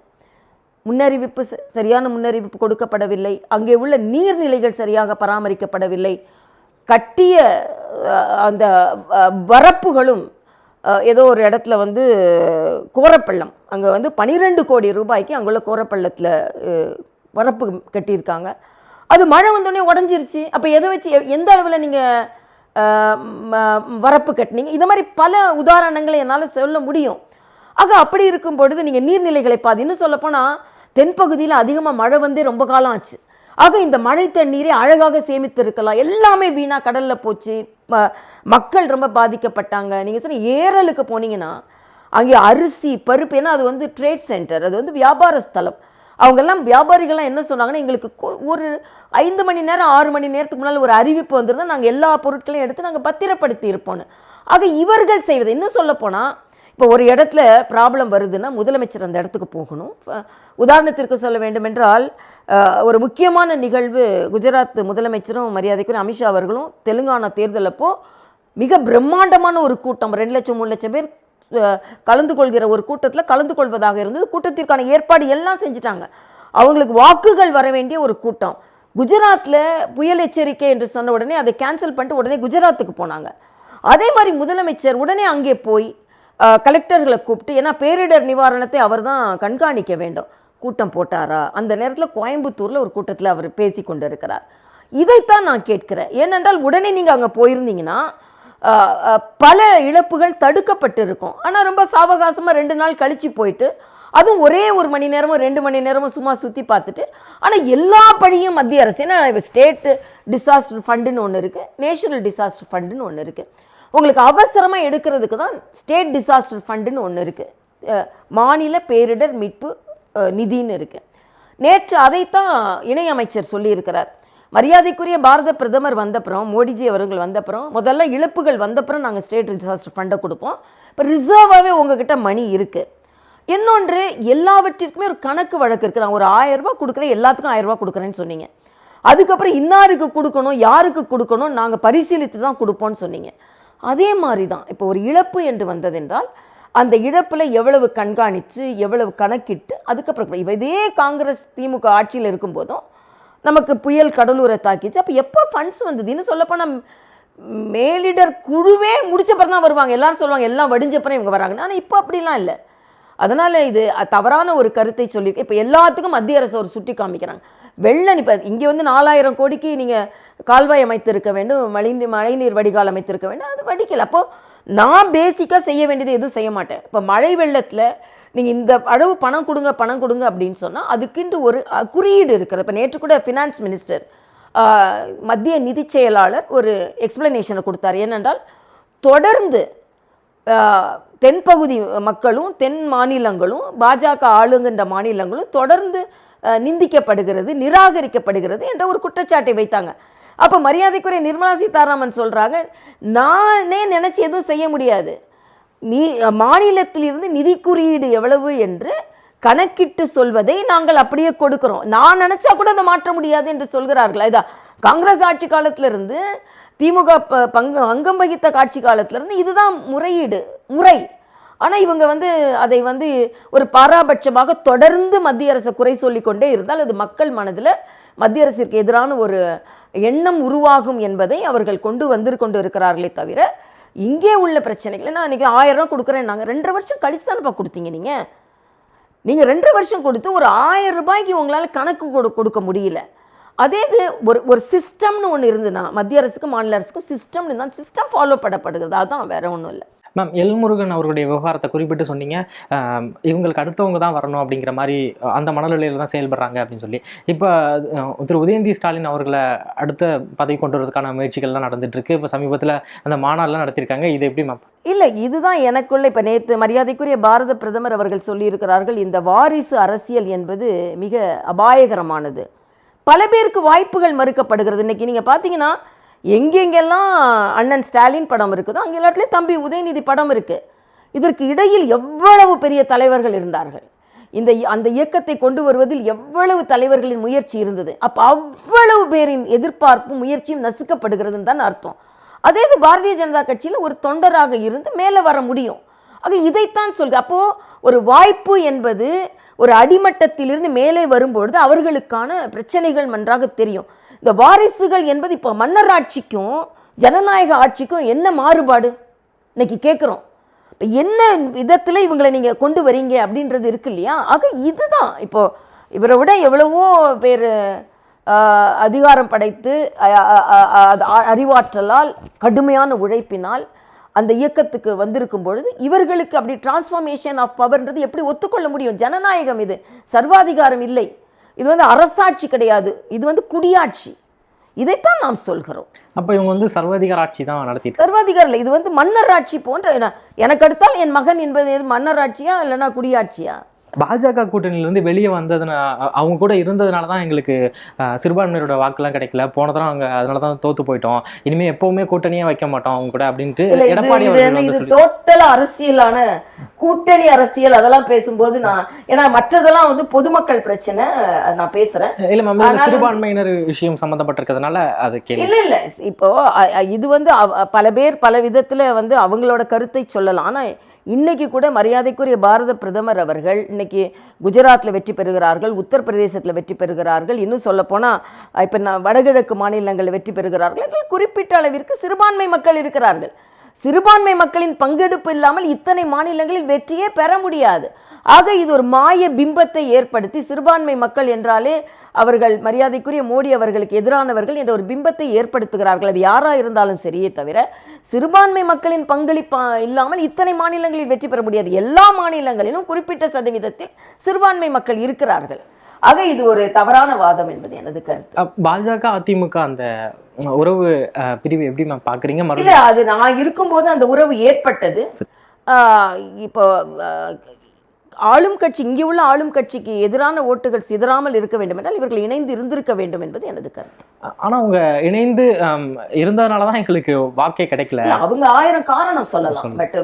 முன்னறிவிப்பு சரியான முன்னறிவிப்பு கொடுக்கப்படவில்லை. அங்கே உள்ள நீர்நிலைகள் சரியாக பராமரிக்கப்படவில்லை. கட்டிய அந்த வரப்புகளும் ஏதோ ஒரு இடத்துல வந்து கோரப்பள்ளம், அங்கே வந்து 12 கோடி ரூபாய்க்கு அங்குள்ள கோரப்பள்ளத்தில் வரப்பு கட்டியிருக்காங்க. அது மழை வந்தோடனே உடஞ்சிருச்சு. அப்போ எதை வச்சு எந்த அளவில் நீங்கள் வரப்பு கட்டினீங்க? இந்த மாதிரி பல உதாரணங்களை என்னால் சொல்ல முடியும். ஆக அப்படி இருக்கும் பொழுது நீங்கள் நீர்நிலைகளை இன்னும் சொல்லப்போனால் தென்பகுதியில் அதிகமாக மழை வந்தே ரொம்ப காலம் ஆச்சு. ஆக இந்த மழை தண்ணீரை அழகாக சேமித்து இருக்கலாம். எல்லாமே வீணாக கடலில் போச்சு. மக்கள் ரொம்ப பாதிக்கப்பட்டாங்க. நீங்கள் சொன்ன ஏரலுக்கு போனீங்கன்னா அங்கே அரிசி பருப்பு, ஏன்னா அது வந்து ட்ரேட் சென்டர், அது வந்து வியாபார ஸ்தலம். அவங்கெல்லாம் வியாபாரிகள்லாம் என்ன சொன்னாங்கன்னா, எங்களுக்கு ஒரு 5 மணி நேரம் 6 மணி நேரத்துக்கு முன்னால் ஒரு அறிவிப்பு வந்துருந்தால் நாங்கள் எல்லா பொருட்களையும் எடுத்து நாங்கள் பத்திரப்படுத்தி இருப்போன்னு. ஆக இவர்கள் செய்வது இன்னும் சொல்லப்போனால், இப்போ ஒரு இடத்துல ப்ராப்ளம் வருதுன்னா முதலமைச்சர் அந்த இடத்துக்கு போகணும். உதாரணத்திற்கு சொல்ல வேண்டும் என்றால், ஒரு முக்கியமான நிகழ்வு, குஜராத் முதலமைச்சரும் மரியாதைக்குரிய அமித்ஷா அவர்களும் தெலுங்கானா தேர்தல் அப்போ மிக பிரம்மாண்டமான ஒரு கூட்டம், 2 லட்சம் 3 லட்சம் பேர் கலந்து கொள்கிற ஒரு கூட்டத்தில் கலந்து கொள்வதாக இருந்தது. கூட்டத்திற்கான ஏற்பாடு எல்லாம் செஞ்சுட்டாங்க. அவங்களுக்கு வாக்குகள் வர வேண்டிய ஒரு கூட்டம். குஜராத்தில் புயல் எச்சரிக்கை என்று சொன்ன உடனே அதை கேன்சல் பண்ணிட்டு உடனே குஜராத்துக்கு போனாங்க. அதே மாதிரி முதலமைச்சர் உடனே அங்கே போய் கலெக்டர்களை கூப்பிட்டு, ஏன்னா பேரிடர் நிவாரணத்தை அவர் தான் கண்காணிக்க வேண்டும், கூட்டம் போட்டாரா? அந்த நேரத்தில் கோயம்புத்தூரில் ஒரு கூட்டத்தில் அவர் பேசி கொண்டு இருக்கிறார். இதைத்தான் நான் கேட்கிறேன். ஏனென்றால் உடனே நீங்கள் அங்கே போயிருந்தீங்கன்னா பல இழப்புகள் தடுக்கப்பட்டு இருக்கும். ஆனால் ரொம்ப சாவகாசமாக 2 நாள் கழித்து போயிட்டு அதுவும் ஒரே 1 மணி நேரமோ 2 மணி நேரமோ சும்மா சுற்றி பார்த்துட்டு, ஆனால் எல்லா பழியும் மத்திய அரசு. ஏன்னா ஸ்டேட் டிசாஸ்டர் ஃபண்டுன்னு ஒன்று இருக்குது, நேஷனல் டிசாஸ்டர் ஃபண்டுன்னு ஒன்று இருக்குது. உங்களுக்கு அவசரமாக எடுக்கிறதுக்கு தான் ஸ்டேட் டிசாஸ்டர் ஃபண்டுன்னு ஒன்று இருக்குது, மாநில பேரிடர் மீட்பு நிதின்னு இருக்குது. நேற்று அதைத்தான் இணையமைச்சர் சொல்லியிருக்கிறார். மரியாதைக்குரிய பாரத பிரதமர் வந்தப்புறம், மோடிஜி அவர்கள் வந்தப்புறம், முதல்ல இழப்புகள் வந்தப்புறம் நாங்கள் ஸ்டேட் டிசாஸ்டர் ஃபண்டை கொடுப்போம். இப்போ ரிசர்வாகவே உங்ககிட்ட மணி இருக்குது. இன்னொன்று, எல்லாவற்றிற்குமே ஒரு கணக்கு வழக்கு இருக்குது. நான் ஒரு 1000 ரூபாய் கொடுக்குறேன், எல்லாத்துக்கும் 1000 ரூபாய் கொடுக்குறேன்னு சொன்னீங்க. அதுக்கப்புறம் இன்னாருக்கு கொடுக்கணும், யாருக்கு கொடுக்கணும், நாங்கள் பரிசீலித்து தான் கொடுப்போம்னு சொன்னீங்க. அதே மாதிரி தான் இப்போ ஒரு இழப்பு என்று வந்ததென்றால் அந்த இழப்பில் எவ்வளவு கண்காணித்து எவ்வளவு கணக்கிட்டு அதுக்கப்புறம் இதே காங்கிரஸ் திமுக ஆட்சியில் இருக்கும்போதும் நமக்கு புயல் கடலூரை தாக்கிச்சு. அப்போ எப்போ ஃபண்ட்ஸ் வந்ததுன்னு சொல்லப்போனால் மேலிடர் குழுவே முடிச்சப்பறம் தான் வருவாங்க. எல்லாரும் சொல்லுவாங்க எல்லாம் வடிஞ்சப்பறம் இவங்க வராங்கன்னு. ஆனால் இப்போ அப்படிலாம் இல்லை. அதனால் இது தவறான ஒரு கருத்தை சொல்லி இப்போ எல்லாத்துக்கும் மத்திய அரசு ஒரு சுட்டி காமிக்கிறாங்க. வெள்ளம் இப்போ இங்கே வந்து 4000 கோடிக்கு நீங்கள் கால்வாய் அமைத்திருக்க வேண்டும், மழைநீர் வடிகால் அமைத்திருக்க வேண்டும், அது வடிக்கல. அப்போது நான் பேசிக்காக செய்ய வேண்டியது எதுவும் செய்ய மாட்டேன். இப்போ மழை வெள்ளத்தில் நீங்கள் இந்த அளவு பணம் கொடுங்க அப்படின்னு சொன்னால் அதுக்குன்று ஒரு குறியீடு இருக்கிறது. இப்போ நேற்று கூட ஃபினான்ஸ் மினிஸ்டர் மத்திய நிதி செயலாளர் ஒரு எக்ஸ்பிளனேஷனை கொடுத்தார். ஏனென்றால் தொடர்ந்து தென்பகுதி மக்களும் தென் மாநிலங்களும் பாஜக ஆளுங்கின்ற மாநிலங்களும் தொடர்ந்து நிந்திக்கப்படுகிறது, நிராகரிக்கப்படுகிறது என்ற ஒரு குற்றச்சாட்டை வைத்தாங்க. அப்போ மரியாதைக்குரிய நிர்மலா சீதாராமன் சொல்கிறாங்க, நானே நினச்சி எதுவும் செய்ய முடியாது, மாநிலத்திலிருந்து நிதி குறியீடு எவ்வளவு என்று கணக்கிட்டு சொல்வதை நாங்கள் அப்படியே கொடுக்கிறோம், நான் நினச்சா கூட அதை மாற்ற முடியாது என்று சொல்கிறார்கள். இதான் காங்கிரஸ் ஆட்சி காலத்திலிருந்து திமுக அங்கம் வகித்த ஆட்சி காலத்திலிருந்து இதுதான் முறை. ஆனால் இவங்க வந்து அதை வந்து ஒரு பாராபட்சமாக தொடர்ந்து மத்திய அரசை குறை சொல்லி கொண்டே இருந்தால் அது மக்கள் மனதில் மத்திய அரசிற்கு எதிரான ஒரு எண்ணம் உருவாகும் என்பதை அவர்கள் கொண்டு இருக்கிறார்களே தவிர இங்கே உள்ள பிரச்சனைகள். நான் இன்றைக்கி 1000 ரூபா கொடுக்குறேன், நாங்கள் 2.5 வருஷம் கழிச்சு தானேப்பா கொடுத்தீங்க. நீங்கள் 2.5 வருஷம் கொடுத்து ஒரு 1000 ரூபாய்க்கு உங்களால் கணக்கு கொடுக்க முடியல. அதே இது ஒரு சிஸ்டம்னு ஒன்று இருந்துன்னா மத்திய அரசுக்கும் மாநில அரசுக்கும் சிஸ்டம்னு தான், சிஸ்டம் ஃபாலோ பண்ணப்படுகிறது, அதுதான் வேற ஒன்றும் இல்லை. மேம், எல்முருகன் அவருடைய விவகாரத்தை குறிப்பிட்டு சொன்னீங்க, இவங்களுக்கு அடுத்தவங்க தான் வரணும் அப்படிங்கிற மாதிரி அந்த மனநிலையில் தான் செயல்படுறாங்க அப்படின்னு சொல்லி. இப்போ திரு உதயநிதி ஸ்டாலின் அவர்களை அடுத்த பதவி கொண்டு வரதுக்கான முயற்சிகள்லாம் நடந்துட்டு இருக்கு. இப்போ சமீபத்தில் அந்த மாநாடுலாம் நடத்தியிருக்காங்க. இது எப்படி மேம்? இல்லை, இதுதான் எனக்குள்ள இப்போ நேற்று மரியாதைக்குரிய பாரத பிரதமர் அவர்கள் சொல்லியிருக்கிறார்கள், இந்த வாரிசு அரசியல் என்பது மிக அபாயகரமானது, பல பேருக்கு வாய்ப்புகள் மறுக்கப்படுகிறது. இன்னைக்கு நீங்கள் பார்த்தீங்கன்னா எங்கெங்கெல்லாம் அண்ணன் ஸ்டாலின் படம் இருக்குதோ அங்கே எல்லாத்துலேயும் தம்பி உதயநிதி படம் இருக்குது. இதற்கு இடையில் எவ்வளவு பெரிய தலைவர்கள் இருந்தார்கள், அந்த இயக்கத்தை கொண்டு வருவதில் எவ்வளவு தலைவர்களின் முயற்சி இருந்தது. அப்போ அவ்வளவு பேரின் எதிர்பார்ப்பும் முயற்சியும் நசுக்கப்படுகிறதுன்னு தான் அர்த்தம். அதே இது பாரதிய ஜனதா கட்சியில் ஒரு தொண்டராக இருந்து மேலே வர முடியும். ஆக இதைத்தான் சொல்கிறேன். அப்போது ஒரு வாய்ப்பு என்பது ஒரு அடிமட்டத்திலிருந்து மேலே வரும்பொழுது அவர்களுக்கான பிரச்சனைகள் நன்றாக தெரியும். இந்த வாரிசுகள் என்பது இப்போ மன்னர் ஆட்சிக்கும் ஜனநாயக ஆட்சிக்கும் என்ன மாறுபாடு இன்னைக்கு கேட்குறோம். இப்போ என்ன விதத்தில் இவங்களை நீங்கள் கொண்டு வரீங்க அப்படின்றது இருக்கு இல்லையா? ஆக இதுதான் இப்போது இவரை விட எவ்வளவோ பேர் அதிகாரம் படைத்து அறிவாற்றலால் கடுமையான உழைப்பினால் அந்த இயக்கத்துக்கு வந்திருக்கும் பொழுது இவர்களுக்கு அப்படி டிரான்ஸ்ஃபார்மேஷன் ஆஃப் பவர்ன்றது எப்படி ஒத்துக்கொள்ள முடியும்? ஜனநாயகம் இது, சர்வாதிகாரம் இல்லை, இது வந்து அரசாட்சி கிடையாது, இது வந்து குடியாட்சி. இதைத்தான் நாம் சொல்கிறோம். அப்போ இவங்க வந்து சர்வாதிகார ஆட்சி தான் நடத்தி, சர்வாதிகாரம் இல்லை, இது வந்து மன்னர் ஆட்சி போன்ற. எனக்கு அடுத்தால் என் மகன் என்பது மன்னர் ஆட்சியா இல்லைன்னா குடியாட்சியா? பாஜக கூட்டணியிலேருந்து வெளியே வந்ததுனா அவங்க கூட இருந்ததுனால தான் எங்களுக்கு சிறுபான்மையோட வாக்குலாம் கிடைக்கல, போன தரம் அவங்க அதனால தான் தோத்து போயிட்டோம், இனிமேல் எப்பவுமே கூட்டணியே வைக்க மாட்டோம் அவங்க கூட அப்படின்ட்டு எடப்பாடி டோட்டலா அரசியலான கூட்டணி அரசியல் அதெல்லாம் பேசும்போது நான், ஏன்னா மற்றதெல்லாம் வந்து பொதுமக்கள் பிரச்சனை நான் பேசுறேன். இல்ல மேம், சிறுபான்மையினர் விஷயம் சம்மந்தப்பட்டிருக்கிறதுனால அது இல்ல இல்ல. இப்போ இது வந்து பல பேர் பல விதத்துல வந்து அவங்களோட கருத்தை சொல்லலாம். ஆனா இன்னைக்கு கூட மரியாதைக்குரிய பாரத பிரதமர் அவர்கள் இன்னைக்கு குஜராத்தில் வெற்றி பெறுகிறார்கள், உத்தரப்பிரதேசத்தில் வெற்றி பெறுகிறார்கள், இன்னும் சொல்லப்போனால் இப்போ வடகிழக்கு மாநிலங்களில் வெற்றி பெறுகிறார்கள். குறிப்பிட்ட அளவிற்கு சிறுபான்மை மக்கள் இருக்கிறார்கள். சிறுபான்மை மக்களின் பங்கெடுப்பு இல்லாமல் இத்தனை மாநிலங்களில் வெற்றியே பெற முடியாது. ஆக இது ஒரு மாய பிம்பத்தை ஏற்படுத்தி சிறுபான்மை மக்கள் என்றாலே அவர்கள் மரியாதைக்குரிய மோடி அவர்களுக்கு எதிரானவர்கள் என்ற ஒரு பிம்பத்தை ஏற்படுத்துகிறார்கள். அது யாரா இருந்தாலும் சரியே தவிர சிறுபான்மை மக்களின் பங்களிப்பு இல்லாமல் இத்தனை மாநிலங்களில் வெற்றி பெற முடியாது. எல்லா மாநிலங்களிலும் குறிப்பிட்ட சதவீதத்தில் சிறுபான்மை மக்கள் இருக்கிறார்கள். ஆக இது ஒரு தவறான வாதம் என்பது எனது கருத்து. பாஜக அதிமுக அந்த உறவு பிரிவு எப்படி பாக்குறீங்க? இல்ல, அது நான் இருக்கும்போது அந்த உறவு ஏற்பட்டது. இப்போ ஆளும் கட்சி, இங்கே உள்ள ஆளும் கட்சிக்கு எதிரான ஓட்டுகள் சிதறாமல் இருக்க வேண்டும் என்றால் இவர்கள் இணைந்து இருந்திருக்க வேண்டும் என்பது எனது கருத்து. ஆனா அவங்க இணைந்து இருந்ததுனாலதான் எங்களுக்கு வாக்கே கிடைக்கல. அவங்க 1000 காரணம் சொல்லலாம், பட்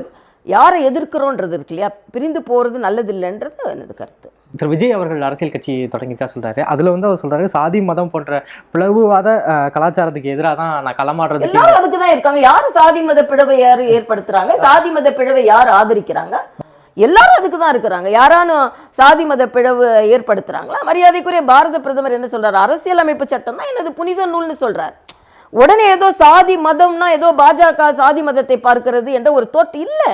யாரை எதிர்க்கிறோன்றது இருக்கு இல்லையா, பிரிந்து போறது நல்லது இல்லைன்றது எனது கருத்து. திரு விஜய் அவர்கள் அரசியல் கட்சி தொடங்கிட்டா சொல்றாரு. அதுல வந்து அவர் சொல்றாரு, சாதி மதம் போன்ற பிளவுவாத கலாச்சாரத்துக்கு எதிராக தான் நான் களமாடுறது. எல்லாரும் அதுக்கு தான் இருக்காங்க. யாரு சாதி மத பிளவை யாரு ஏற்படுத்துறாங்க, சாதி மத பிளவை யார் ஆதரிக்கிறாங்க? எல்லாரும் அதுக்கு தான் இருக்கிறாங்க. யாரானும் சாதி மத பிளவு ஏற்படுத்துறாங்களா? மரியாதைக்குரிய பாரத பிரதமர் என்ன சொல்றாரு, அரசியலமைப்பு சட்டம் தான் எனது புனித நூல்னு சொல்றாரு. உடனே ஏதோ சாதி மதம்னா ஏதோ பாஜக சாதி மதத்தை பார்க்கிறது என்ற ஒரு தோற்று இல்லை.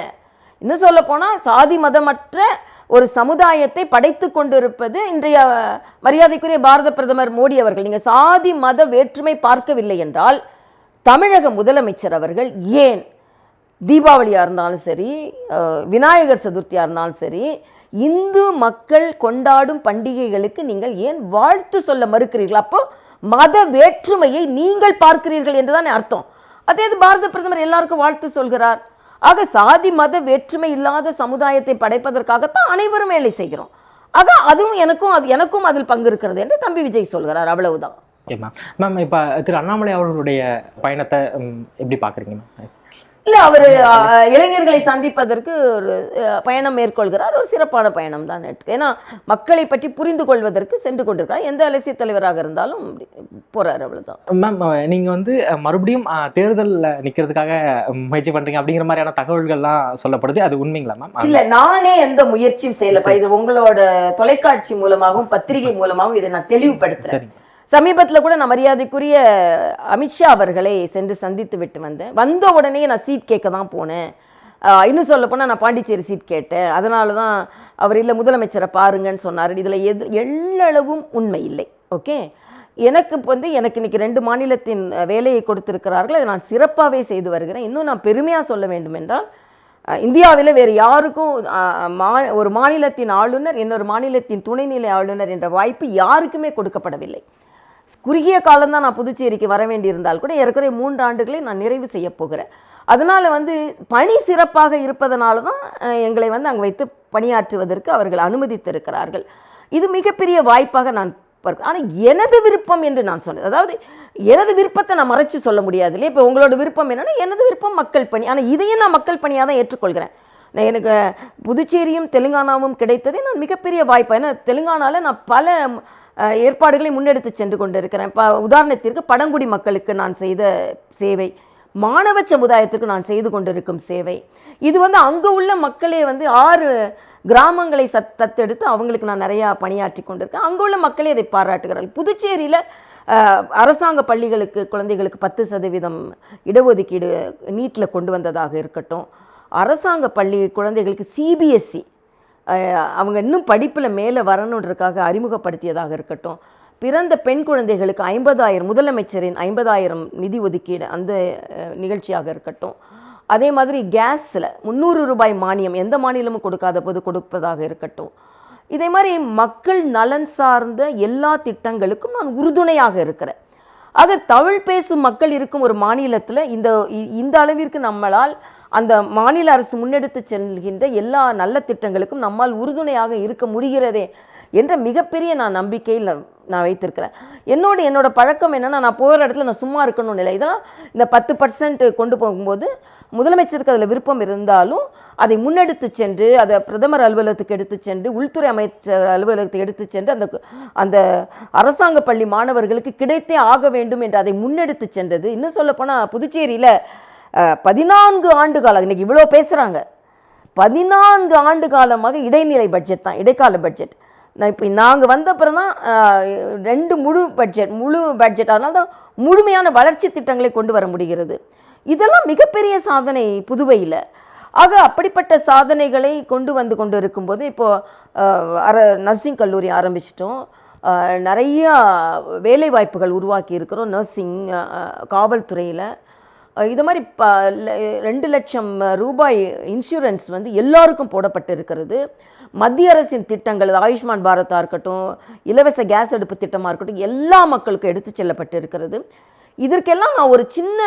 இன்னும் சொல்ல போனா சாதி மதமற்ற ஒரு சமுதாயத்தை படைத்து கொண்டிருப்பது இன்றைய மரியாதைக்குரிய பாரத பிரதமர் மோடி அவர்கள். நீங்க சாதி மத வேற்றுமை பார்க்கவில்லை என்றால் தமிழக முதலமைச்சர் அவர்கள் ஏன் தீபாவளியாக இருந்தாலும் சரி, விநாயகர் சதுர்த்தியாக இருந்தாலும் சரி, இந்து மக்கள் கொண்டாடும் பண்டிகைகளுக்கு நீங்கள் ஏன் வாழ்த்து சொல்ல மறுக்கிறீர்கள்? அப்போ மத வேற்றுமையை நீங்கள் பார்க்கிறீர்கள் என்றுதான் அர்த்தம். அதே பாரத பிரதமர் எல்லாருக்கும் வாழ்த்து சொல்கிறார். ஆக சாதி மத வேற்றுமை இல்லாத சமுதாயத்தை படைப்பதற்காகத்தான் அனைவரும் வேலை செய்கிறோம். ஆக அதுவும் எனக்கும் அதில் பங்கு இருக்கிறது என்று தம்பி விஜய் சொல்கிறார். அவ்வளவுதான். மேம், இப்போ திரு அண்ணாமலை அவர்களுடைய பயணத்தை எப்படி பார்க்குறீங்க? இல்ல, அவர் இளைஞர்களை சந்திப்பதற்கு ஒரு பயணம் மேற்கொள்கிறார். ஒரு சிறப்பான பயணம் தான். ஏன்னா மக்களை பற்றி புரிந்து கொள்வதற்கு சென்று கொண்டிருக்கார். எந்த அரசியல் தலைவராக இருந்தாலும் போறாரு, அவ்வளவுதான். மேம், நீங்க வந்து மறுபடியும் தேர்தலில் நிக்கிறதுக்காக முயற்சி பண்றீங்க அப்படிங்கிற மாதிரியான தகவல்கள்லாம் சொல்லப்படுது. அது உண்மைங்களா மேம்? இல்ல, நானே எந்த முயற்சியும் செய்யலப்பா. இது உங்களோட தொலைக்காட்சி மூலமாகவும் பத்திரிகை மூலமாகவும் இதை நான் தெளிவுபடுத்துறேன். சமீபத்தில் கூட நான் மரியாதைக்குரிய அமித்ஷா அவர்களை சென்று சந்தித்து விட்டு வந்த உடனே நான் சீட் கேட்க தான் போனேன். இன்னும் சொல்ல போனால் நான் பாண்டிச்சேரி சீட் கேட்டேன். அதனால தான் அவர் இல்லை முதலமைச்சரை பாருங்கன்னு சொன்னார். இதில் எள்ளளவும் உண்மை இல்லை. ஓகே, எனக்கு இன்னைக்கு 2 மாநிலத்தின் வேலையை கொடுத்திருக்கிறார்கள். அதை நான் சிறப்பாகவே செய்து வருகிறேன். இன்னும் நான் பெருமையாக சொல்ல வேண்டும் என்றால் இந்தியாவில் வேறு யாருக்கும் ஒரு மாநிலத்தின் ஆளுநர் இன்னொரு மாநிலத்தின் துணைநிலை ஆளுநர் என்ற வாய்ப்பு யாருக்குமே கொடுக்கப்படவில்லை. குறுகிய காலம்தான் நான் புதுச்சேரிக்கு வர வேண்டியிருந்தால் கூட ஏற்கனவே 3 ஆண்டுகளை நான் நிறைவு செய்ய போகிறேன். அதனால் பணி சிறப்பாக இருப்பதனால தான் எங்களை அங்கே வைத்து பணியாற்றுவதற்கு அவர்கள் அனுமதித்திருக்கிறார்கள். இது மிகப்பெரிய வாய்ப்பாக நான் பார்க்கிறேன். ஆனால் எனது விருப்பம் என்று நான் சொன்னேன். அதாவது எனது விருப்பத்தை நான் மறைச்சு சொல்ல முடியாது இல்லையா? இப்போ உங்களோட விருப்பம் என்னன்னா, எனது விருப்பம் மக்கள் பணி. ஆனால் இதையும் நான் மக்கள் பணியாக தான் ஏற்றுக்கொள்கிறேன். எனக்கு புதுச்சேரியும் தெலுங்கானாவும் கிடைத்ததே நான் மிகப்பெரிய வாய்ப்பு. ஏன்னா தெலுங்கானாவில் நான் பல ஏற்பாடுகளை முன்னெடுத்து சென்று கொண்டிருக்கிறேன். உதாரணத்திற்கு பழங்குடி மக்களுக்கு நான் செய்த சேவை, மாணவ சமுதாயத்திற்கு நான் செய்து கொண்டிருக்கும் சேவை, இது அங்கே உள்ள மக்களே 6 கிராமங்களை தத்தெடுத்து அவங்களுக்கு நான் நிறையா பணியாற்றி கொண்டிருக்கேன். அங்கே உள்ள மக்களே அதை பாராட்டுகிறார்கள். புதுச்சேரியில் அரசாங்க பள்ளிகளுக்கு குழந்தைகளுக்கு 10% இடஒதுக்கீடு நீட்டில் கொண்டு வந்ததாக இருக்கட்டும், அரசாங்க பள்ளி குழந்தைகளுக்கு சிபிஎஸ்சி அவங்க இன்னும் படிப்பில் மேலே வரணுன்றதுக்காக அறிமுகப்படுத்தியதாக இருக்கட்டும், பிறந்த பெண் குழந்தைகளுக்கு 50,000 முதலமைச்சரின் 50,000 நிதி ஒதுக்கீடு அந்த நிகழ்ச்சியாக இருக்கட்டும், அதே மாதிரி கேஸில் 300 ரூபாய் மானியம் எந்த மாநிலமும் கொடுக்காத போது கொடுப்பதாக இருக்கட்டும், இதே மாதிரி மக்கள் நலன் சார்ந்த எல்லா திட்டங்களுக்கும் நான் உறுதுணையாக இருக்கிறேன். ஆக தமிழ் பேசும் மக்கள் இருக்கும் ஒரு மாநிலத்தில் இந்த அளவிற்கு நம்மளால் அந்த மாநில அரசு முன்னெடுத்து செல்கின்ற எல்லா நல்ல திட்டங்களுக்கும் நம்மால் உறுதுணையாக இருக்க முடிகிறதே என்ற மிகப்பெரிய நம்பிக்கையில் நான் வைத்திருக்கிறேன். என்னோட பழக்கம் என்னென்னா, நான் போகிற இடத்துல நான் சும்மா இருக்கணும்னு இல்லை. இதெல்லாம் இந்த 10% கொண்டு போகும்போது முதலமைச்சருக்கு அதில் விருப்பம் இருந்தாலும் அதை முன்னெடுத்து சென்று அதை பிரதமர் அலுவலகத்துக்கு எடுத்து சென்று உள்துறை அமைச்சர் அலுவலகத்துக்கு எடுத்து சென்று அந்த அரசாங்க பள்ளி மாணவர்களுக்கு கிடைத்தே ஆக வேண்டும் என்று அதை முன்னெடுத்து சென்றது. இன்னும் சொல்லப்போனால் புதுச்சேரியில் 14 ஆண்டு காலம், இன்றைக்கி இவ்வளோ பேசுகிறாங்க, 14 ஆண்டு காலமாக இடைநிலை பட்ஜெட் தான், இடைக்கால பட்ஜெட். இப்போ நாங்கள் வந்த அப்புறம் தான் 2 முழு பட்ஜெட். அதனால தான் முழுமையான வளர்ச்சி திட்டங்களை கொண்டு வர முடிகிறது. இதெல்லாம் மிகப்பெரிய சாதனை புதுவையில். ஆக அப்படிப்பட்ட சாதனைகளை கொண்டு வந்து கொண்டு இருக்கும்போது இப்போது நர்சிங் கல்லூரி ஆரம்பிச்சிட்டோம். நிறையா வேலை வாய்ப்புகள் உருவாக்கி இருக்கிறோம். நர்சிங், காவல்துறையில் இது மாதிரி 2 லட்சம் ரூபாய் இன்சூரன்ஸ் வந்து எல்லாருக்கும் போடப்பட்டு இருக்கிறது. மத்திய அரசின் திட்டங்கள், ஆயுஷ்மான் பாரத்தாக இருக்கட்டும், இலவச கேஸ் அடுப்பு திட்டமாக இருக்கட்டும், எல்லா மக்களுக்கும் எடுத்து செல்லப்பட்டு இருக்கிறது. இதற்கெல்லாம் நான் ஒரு சின்ன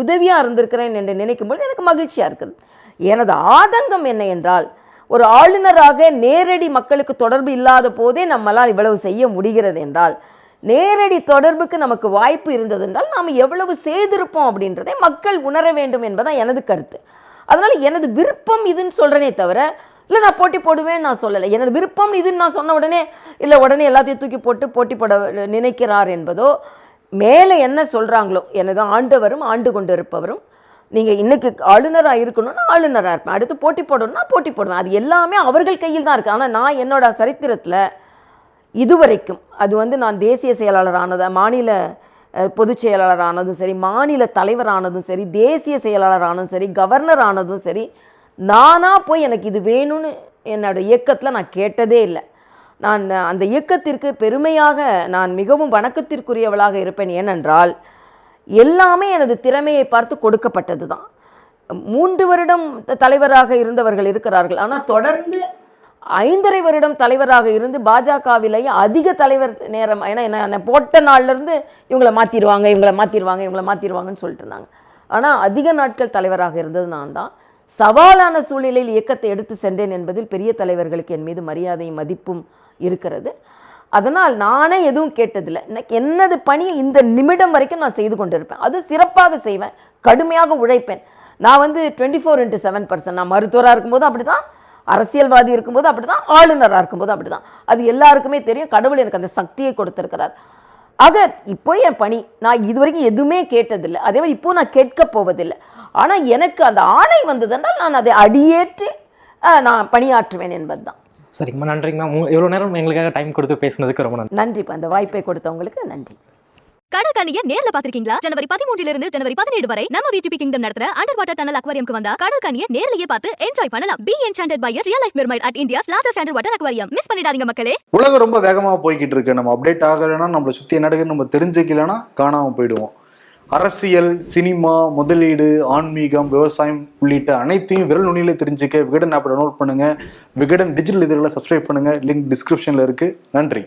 உதவியாக இருந்திருக்கிறேன் என்று நினைக்கும்போது எனக்கு மகிழ்ச்சியாக இருக்குது. எனது ஆதங்கம் என்ன என்றால், ஒரு ஆளுநராக நேரடி மக்களுக்கு தொடர்பு இல்லாத போதே நம்மளால் இவ்வளவு செய்ய முடிகிறது என்றால், நேரடி தொடர்புக்கு நமக்கு வாய்ப்பு இருந்தது என்றால் நாம் எவ்வளவு செய்திருப்போம் அப்படின்றதை மக்கள் உணர வேண்டும் என்பதான் எனது கருத்து. அதனால் எனது விருப்பம் இதுன்னு சொல்கிறேனே தவிர, இல்லை நான் போட்டி போடுவேன் நான் சொல்லலை. எனது விருப்பம் இதுன்னு நான் சொன்ன உடனே இல்லை உடனே எல்லாத்தையும் தூக்கி போட்டு போட்டி போட நினைக்கிறார் என்பதோ, மேலே என்ன சொல்கிறாங்களோ, எனது ஆண்டவரும் ஆண்டு கொண்டு இருப்பவரும், நீங்கள் இன்னைக்கு ஆளுநராக இருக்கணும்னா ஆளுநராக இருப்பேன், அடுத்து போட்டி போடணும்னா போட்டி போடுவேன். அது எல்லாமே அவர்கள் கையில் தான் இருக்குது. ஆனால் நான் என்னோட சரித்திரத்தில் இதுவரைக்கும் அது வந்து நான் தேசிய செயலாளர் ஆனது, மாநில பொதுச் செயலாளர் ஆனதும் சரி, மாநில தலைவர் ஆனதும் சரி, தேசிய செயலாளர் ஆனதும் சரி, கவர்னர் ஆனதும் சரி, நானாக போய் எனக்கு இது வேணும்னு என்னோட இயக்கத்தில் நான் கேட்டதே இல்லை. நான் அந்த இயக்கத்திற்கு பெருமையாக நான் மிகவும் வணக்கத்திற்குரியவளாக இருப்பேன். ஏனென்றால் எல்லாமே எனது திறமையை பார்த்து கொடுக்கப்பட்டது தான். 3 வருடம் தலைவராக இருந்தவர்கள் இருக்கிறார்கள். ஆனால் தொடர்ந்து 5.5 வருடம் தலைவராக இருந்து பாஜகவிலேயே அதிக தலைவர் நேரம், ஏன்னா என்ன போட்ட நாள்லேருந்து இவங்களை மாற்றிடுவாங்கன்னு சொல்லிட்டு இருந்தாங்க. ஆனால் அதிக நாட்கள் தலைவராக இருந்தது நான் தான். சவாலான சூழ்நிலையில் இயக்கத்தை எடுத்து சென்றேன் என்பதில் பெரிய தலைவர்களுக்கு என் மீது மரியாதையும் மதிப்பும் இருக்கிறது. அதனால் நானே எதுவும் கேட்டதில்லை. எனக்கு என்னது பணி இந்த நிமிடம் வரைக்கும் நான் செய்து கொண்டிருப்பேன். அது சிறப்பாக செய்வேன், கடுமையாக உழைப்பேன். நான் வந்து 24/7 பர்சன். நான் மருத்துவராக இருக்கும்போது அப்படி தான், அரசியல்வாதி இருக்கும்போது அப்படி தான், ஆளுநராக இருக்கும்போது அப்படி தான். அது எல்லாருக்குமே தெரியும். கடவுள் எனக்கு அந்த சக்தியை கொடுத்திருக்கிறார். ஆக இப்போ என் பணி நான் இது வரைக்கும் எதுவுமே கேட்டதில்லை, அதே மாதிரி இப்போ நான் கேட்க போவதில்லை. ஆனால் எனக்கு அந்த ஆணை வந்ததென்றால் நான் அதை அடியேற்று நான் பணியாற்றுவேன் என்பது தான். சரிங்கம்மா, நன்றிங்கம்மா. எவ்வளோ நேரம் எங்களுக்காக டைம் கொடுத்து பேசுனதுக்கு ரொம்ப நன்றி. நன்றிப்பா, அந்த வாய்ப்பை கொடுத்தவங்களுக்கு நன்றி. கடல் கண்ணியை நேர்ல பாத்திருக்கீங்களா? ஜனவரி 13 ஜனவரி 17 வரை நம்ம விஜிபி கிங்டம் நடத்துற அண்டர் வாட்டர் டனல் அக்வாரியம்க்கு வந்தா கடல் கண்ணியை நேர்லயே பார்த்து என்ஜாய் பண்ணலாம். Be enchanted by a real life mermaid at India's largest underwater aquarium. Miss பண்ணிடாதீங்க மக்களே. உலகம் ரொம்ப வேகமா போய்கிட்டு இருக்கு. நம்ம அப்டேட் ஆகலைன்னா, நம்மளை சுத்தி என்ன நடக்குதுன்னு நம்ம தெரிஞ்சுக்கலன்னா காணாம போயிடுவோம். அரசியல், சினிமா, முதலீடு, ஆன்மீகம், விவசாயம் உள்ளிட்ட அனைத்தையும் விரல் நுனியில தெரிஞ்சுக்க விகடன் ஆப்பை டவுன்லோட் பண்ணுங்க. விகடன் டிஜிட்டல் இதழில் சப்ஸ்கிரைப் பண்ணுங்க. லிங்க் டிஸ்கிரிப்ஷன்ல இருக்கு. நன்றி.